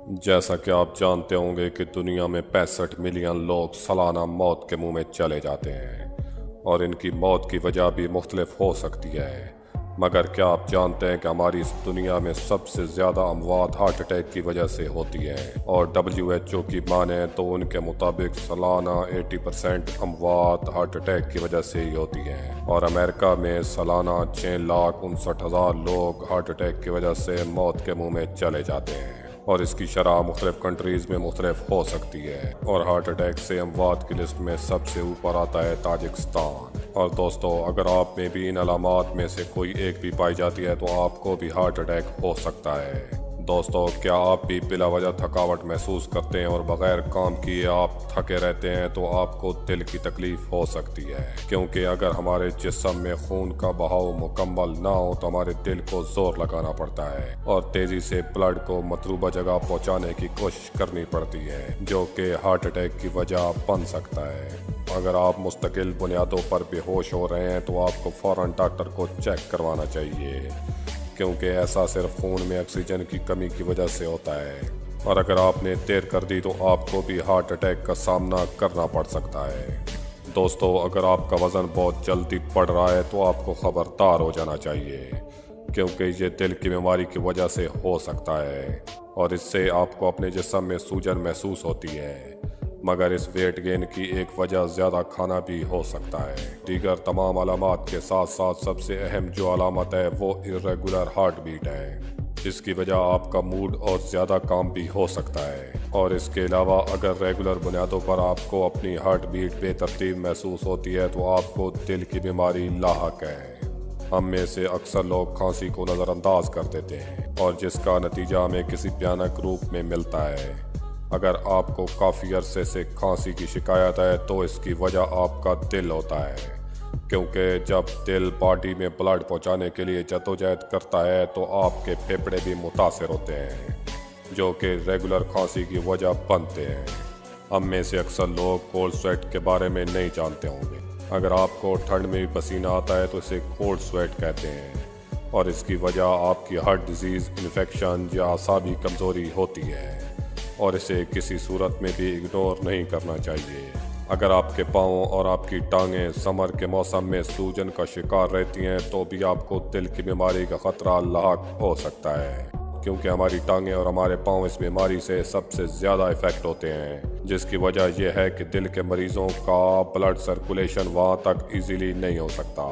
जैसा कि आप जानते होंगे कि दुनिया में 65 मिलियन लोग सालाना मौत के मुंह में चले जाते हैं और इनकी मौत की वजह भी मुख्तलिफ हो सकती है। मगर क्या आप जानते हैं कि हमारी इस दुनिया में सबसे ज़्यादा अमवात हार्ट अटैक की वजह से होती हैं और WHO की माने तो उनके मुताबिक सालाना 80% अमवात हार्ट अटैक की वजह से ही होती हैं और अमेरिका में सालाना 6,59,000 लोग हार्ट अटैक की वजह से मौत के मुंह में चले जाते हैं और इसकी शरह मुख्तलिफ कंट्रीज़ में मुख्तलिफ हो सकती है। और हार्ट अटैक से अमवात की लिस्ट में सबसे ऊपर आता है ताजिकिस्तान। और दोस्तों, अगर आप में भी इन अलामात में से कोई एक भी पाई जाती है तो आपको भी हार्ट अटैक हो सकता है। दोस्तों, क्या आप भी बिला वजह थकावट महसूस करते हैं और बगैर काम किए आप थके रहते हैं तो आपको दिल की तकलीफ हो सकती है, क्योंकि अगर हमारे जिस्म में खून का बहाव मुकम्मल ना हो तो हमारे दिल को जोर लगाना पड़ता है और तेज़ी से ब्लड को मतलूबा जगह पहुंचाने की कोशिश करनी पड़ती है, जो कि हार्ट अटैक की वजह बन सकता है। अगर आप मुस्तकिल बुनियादों पर बेहोश हो रहे हैं तो आपको फ़ौरन डॉक्टर को चेक करवाना चाहिए, क्योंकि ऐसा सिर्फ खून में ऑक्सीजन की कमी की वजह से होता है। और अगर आपने देर कर दी तो आपको भी हार्ट अटैक का सामना करना पड़ सकता है। दोस्तों, अगर आपका वज़न बहुत जल्दी बढ़ रहा है तो आपको ख़बरदार हो जाना चाहिए, क्योंकि ये दिल की बीमारी की वजह से हो सकता है और इससे आपको अपने जिस्म में सूजन महसूस होती है। मगर इस वेट गेन की एक वजह ज़्यादा खाना भी हो सकता है। दीगर तमाम अलामात के साथ साथ सबसे अहम जो अलामत है वो इर्रेगुलर हार्ट बीट है, जिसकी वजह आपका मूड और ज़्यादा काम भी हो सकता है। और इसके अलावा अगर रेगुलर बुनियादों पर आपको अपनी हार्ट बीट बेतरतीब महसूस होती है तो आपको दिल की बीमारी लाहक है। हम में से अक्सर लोग खांसी को नज़रअंदाज कर देते हैं और जिसका नतीजा हमें किसी भयानक रूप में मिलता है। अगर आपको काफ़ी अरसे से खांसी की शिकायत है तो इसकी वजह आपका दिल होता है, क्योंकि जब दिल बॉडी में ब्लड पहुंचाने के लिए जद्दोजहद करता है तो आपके फेफड़े भी मुतासर होते हैं, जो कि रेगुलर खांसी की वजह बनते हैं। हम में से अक्सर लोग कोल्ड स्वेट के बारे में नहीं जानते होंगे। अगर आपको ठंड में भी पसीना आता है तो इसे कोल्ड स्वेट कहते हैं और इसकी वजह आपकी हार्ट डिजीज़, इन्फेक्शन या असाबी कमज़ोरी होती है और इसे किसी सूरत में भी इग्नोर नहीं करना चाहिए। अगर आपके पाँव और आपकी टांगें समर के मौसम में सूजन का शिकार रहती हैं तो भी आपको दिल की बीमारी का ख़तरा लाहक हो सकता है, क्योंकि हमारी टांगें और हमारे पाँव इस बीमारी से सबसे ज़्यादा इफ़ेक्ट होते हैं, जिसकी वजह यह है कि दिल के मरीज़ों का ब्लड सर्कुलेशन वहाँ तक ईज़िली नहीं हो सकता।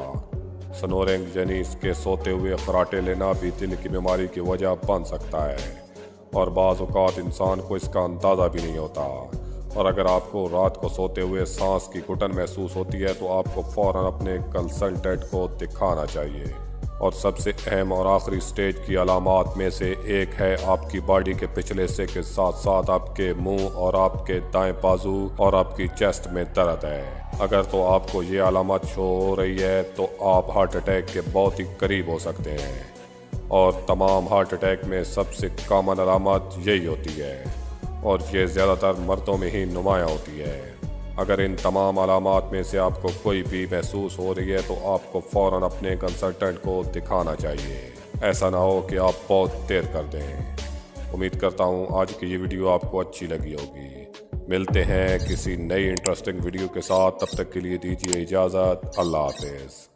स्नोरिंग यानी इसके सोते हुए खराटे लेना भी दिल की बीमारी की वजह बन सकता है और बाज़ औक़ात इंसान को इसका अंदाज़ा भी नहीं होता। और अगर आपको रात को सोते हुए सांस की घुटन महसूस होती है तो आपको फ़ौरन अपने कंसल्टेंट को दिखाना चाहिए। और सबसे अहम और आखिरी स्टेज की अलामात में से एक है आपकी बॉडी के पिछले हिस्से के साथ साथ आपके मुंह और आपके दाएं बाजू और आपकी चेस्ट में दर्द है। अगर तो आपको ये अलामत शो हो रही है तो आप हार्ट अटैक के बहुत ही करीब हो सकते हैं और तमाम हार्ट अटैक में सबसे कॉमन अलामत यही होती है और ये ज़्यादातर मर्दों में ही नुमायाँ होती है। अगर इन तमाम अलामात में से आपको कोई भी महसूस हो रही है तो आपको फ़ौरन अपने कंसल्टेंट को दिखाना चाहिए। ऐसा ना हो कि आप बहुत देर कर दें। उम्मीद करता हूँ आज की ये वीडियो आपको अच्छी लगी होगी। मिलते हैं किसी नई इंटरेस्टिंग वीडियो के साथ, तब तक के लिए दीजिए इजाज़त। अल्लाह हाफ़िज़।